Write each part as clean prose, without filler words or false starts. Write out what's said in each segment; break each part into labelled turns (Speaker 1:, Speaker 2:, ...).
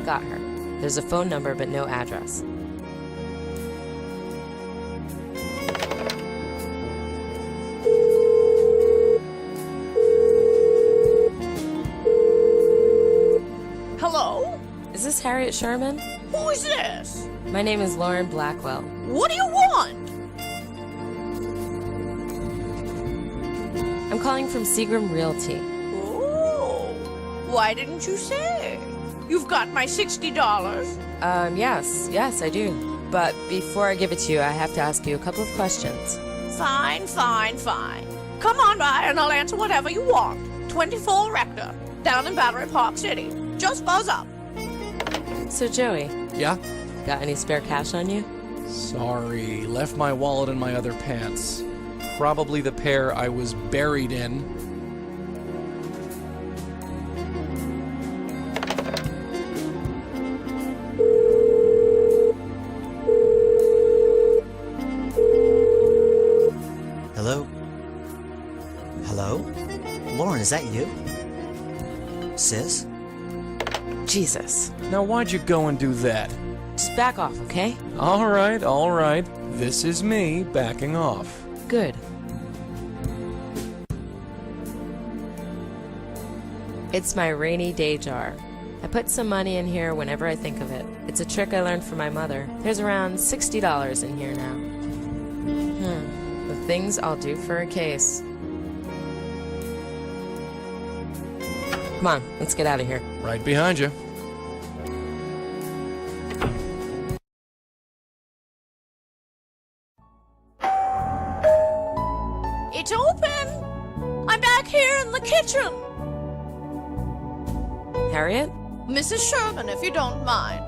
Speaker 1: Got her. There's a phone number but no address.
Speaker 2: Hello?
Speaker 1: Is this Harriet Sherman?
Speaker 2: Who is this?
Speaker 1: My name is Lauren Blackwell.
Speaker 2: What do you want?
Speaker 1: I'm calling from Seagram Realty.
Speaker 2: Oh, why didn't you say? You've got my $60.
Speaker 1: Yes, I do. But before I give it to you, I have to ask you a couple of questions.
Speaker 2: Fine. Come on by and I'll answer whatever you want. 24 Rector, down in Battery Park City. Just buzz up.
Speaker 1: So, Joey,
Speaker 3: Yeah?
Speaker 1: got any spare cash on you?
Speaker 3: Sorry, left my wallet in my other pants. Probably the pair I was buried in.
Speaker 4: Hello? Hello? Lauren, is that you? Sis?
Speaker 1: Jesus.
Speaker 3: Now why'd you go and do that?
Speaker 1: Just back off, okay?
Speaker 3: All right. This is me backing off.
Speaker 1: Good. It's my rainy day jar. I put some money in here whenever I think of it. It's a trick I learned from my mother. There's around $60 in here now. The things I'll do for a case. Come on, let's get out of here.
Speaker 3: Right behind you.
Speaker 2: It's open. I'm back here in the kitchen.
Speaker 1: Harriet?
Speaker 2: Mrs. Sherman, if you don't mind.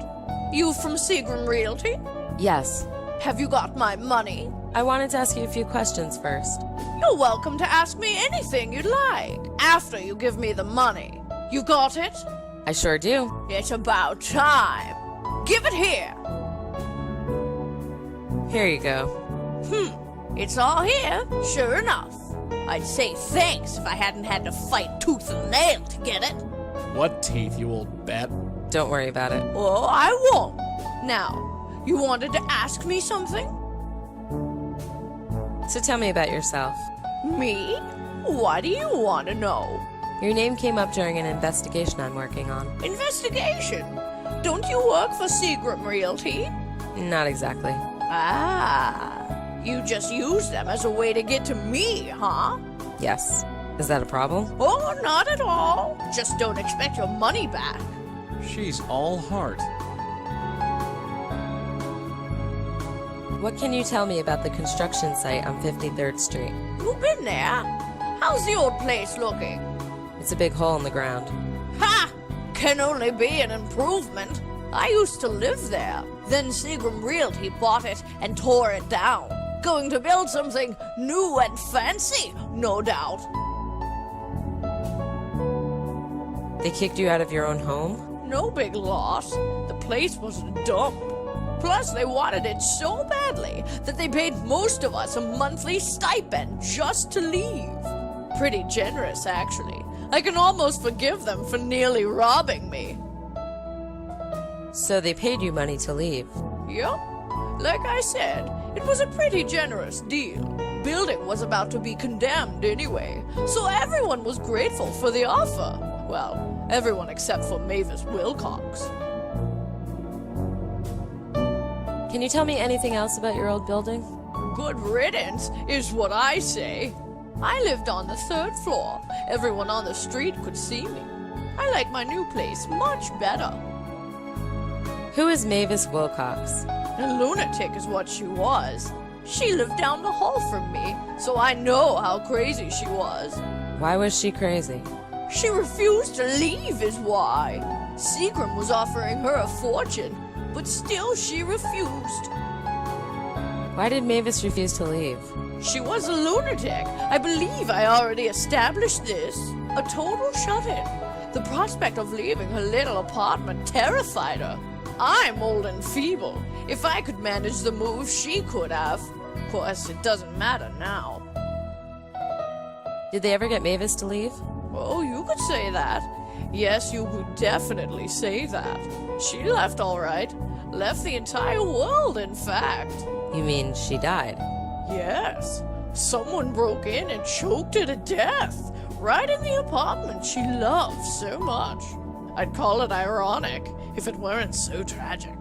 Speaker 2: You from Seagram Realty?
Speaker 1: Yes.
Speaker 2: Have you got my money?
Speaker 1: I wanted to ask you a few questions first.
Speaker 2: You're welcome to ask me anything you'd like after you give me the money. You got it?
Speaker 1: I sure do.
Speaker 2: It's about time. Give it here.
Speaker 1: Here you go.
Speaker 2: It's all here, sure enough. I'd say thanks if I hadn't had to fight tooth and nail to get it.
Speaker 3: What teeth, you old bat?
Speaker 1: Don't worry about it.
Speaker 2: Oh, I won't. Now, you wanted to ask me something?
Speaker 1: So tell me about yourself.
Speaker 2: Me? What do you want to know?
Speaker 1: Your name came up during an investigation I'm working on.
Speaker 2: Investigation? Don't you work for Seagram Realty?
Speaker 1: Not exactly.
Speaker 2: Ah, you just use them as a way to get to me, huh?
Speaker 1: Yes. Is that a problem?
Speaker 2: Oh, not at all. Just don't expect your money back.
Speaker 3: She's all heart.
Speaker 1: What can you tell me about the construction site on 53rd Street?
Speaker 2: You been there? How's the old place looking?
Speaker 1: It's a big hole in the ground.
Speaker 2: Ha! Can only be an improvement. I used to live there. Then Seagram Realty bought it and tore it down. Going to build something new and fancy, no doubt.
Speaker 1: They kicked you out of your own home?
Speaker 2: No big loss. The place was a dump. Plus, they wanted it so badly that they paid most of us a monthly stipend just to leave. Pretty generous, actually. I can almost forgive them for nearly robbing me.
Speaker 1: So they paid you money to leave?
Speaker 2: Yep. Like I said, it was a pretty generous deal. Building was about to be condemned anyway, so everyone was grateful for the offer. Well, everyone except for Mavis Wilcox.
Speaker 1: Can you tell me anything else about your old building?
Speaker 2: Good riddance is what I say. I lived on the 3rd floor. Everyone on the street could see me. I like my new place much better.
Speaker 1: Who is Mavis Wilcox?
Speaker 2: A lunatic is what she was. She lived down the hall from me, so I know how crazy she was.
Speaker 1: Why was she crazy?
Speaker 2: She refused to leave is why. Seagram was offering her a fortune, but still she refused.
Speaker 1: Why did Mavis refuse to leave?
Speaker 2: She was a lunatic. I believe I already established this. A total shut-in. The prospect of leaving her little apartment terrified her. I'm old and feeble. If I could manage the move, she could have. Of course, it doesn't matter now.
Speaker 1: Did they ever get Mavis to leave?
Speaker 2: Oh, you could say that. Yes, you could definitely say that. She left all right. Left the entire world, in fact.
Speaker 1: You mean she died?
Speaker 2: Yes. Someone broke in and choked her to death. Right in the apartment she loved so much. I'd call it ironic if it weren't so tragic.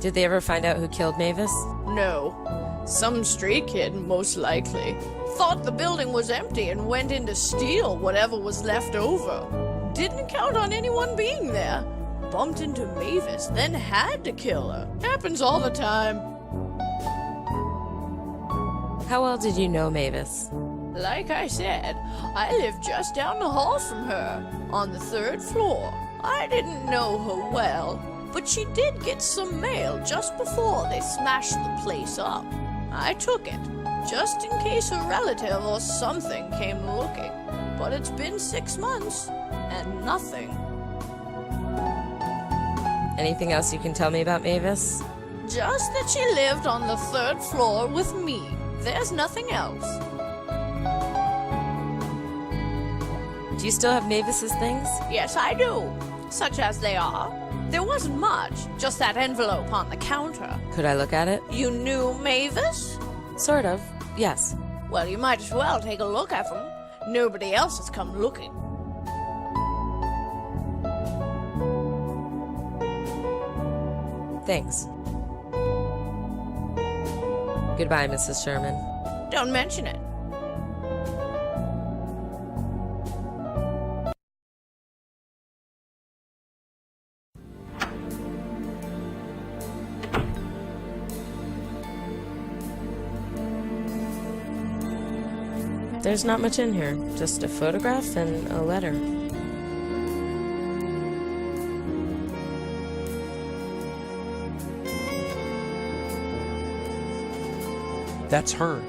Speaker 1: Did they ever find out who killed Mavis?
Speaker 2: No. Some stray kid, most likely. Thought the building was empty and went in to steal whatever was left over. Didn't count on anyone being there. Bumped into Mavis, then had to kill her. Happens all the time.
Speaker 1: How well did you know Mavis?
Speaker 2: Like I said, I lived just down the hall from her, on the 3rd floor. I didn't know her well, but she did get some mail just before they smashed the place up. I took it, just in case a relative or something came looking. But it's been 6 months, and nothing.
Speaker 1: Anything else you can tell me about Mavis?
Speaker 2: Just that she lived on the 3rd floor with me. There's nothing else.
Speaker 1: Do you still have Mavis's things?
Speaker 2: Yes, I do. Such as they are. There wasn't much, just that envelope on the counter.
Speaker 1: Could I look at it?
Speaker 2: You knew Mavis?
Speaker 1: Sort of, yes.
Speaker 2: Well, you might as well take a look at them. Nobody else has come looking.
Speaker 1: Thanks. Goodbye, Mrs. Sherman.
Speaker 2: Don't mention it.
Speaker 1: There's not much in here, just a photograph and a letter.
Speaker 3: That's her.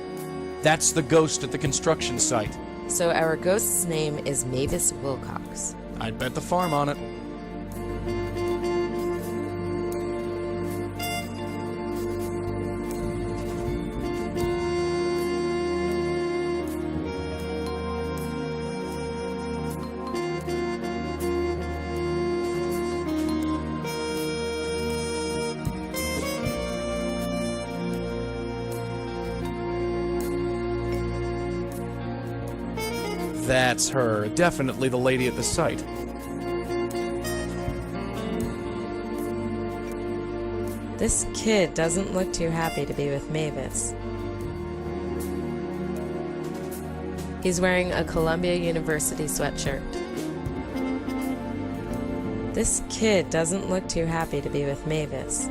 Speaker 3: That's the ghost at the construction site.
Speaker 1: So our ghost's name is Mavis Wilcox.
Speaker 3: I'd bet the farm on it. That's her. Definitely the lady at the site.
Speaker 1: This kid doesn't look too happy to be with Mavis. He's wearing a Columbia University sweatshirt. This kid doesn't look too happy to be with Mavis.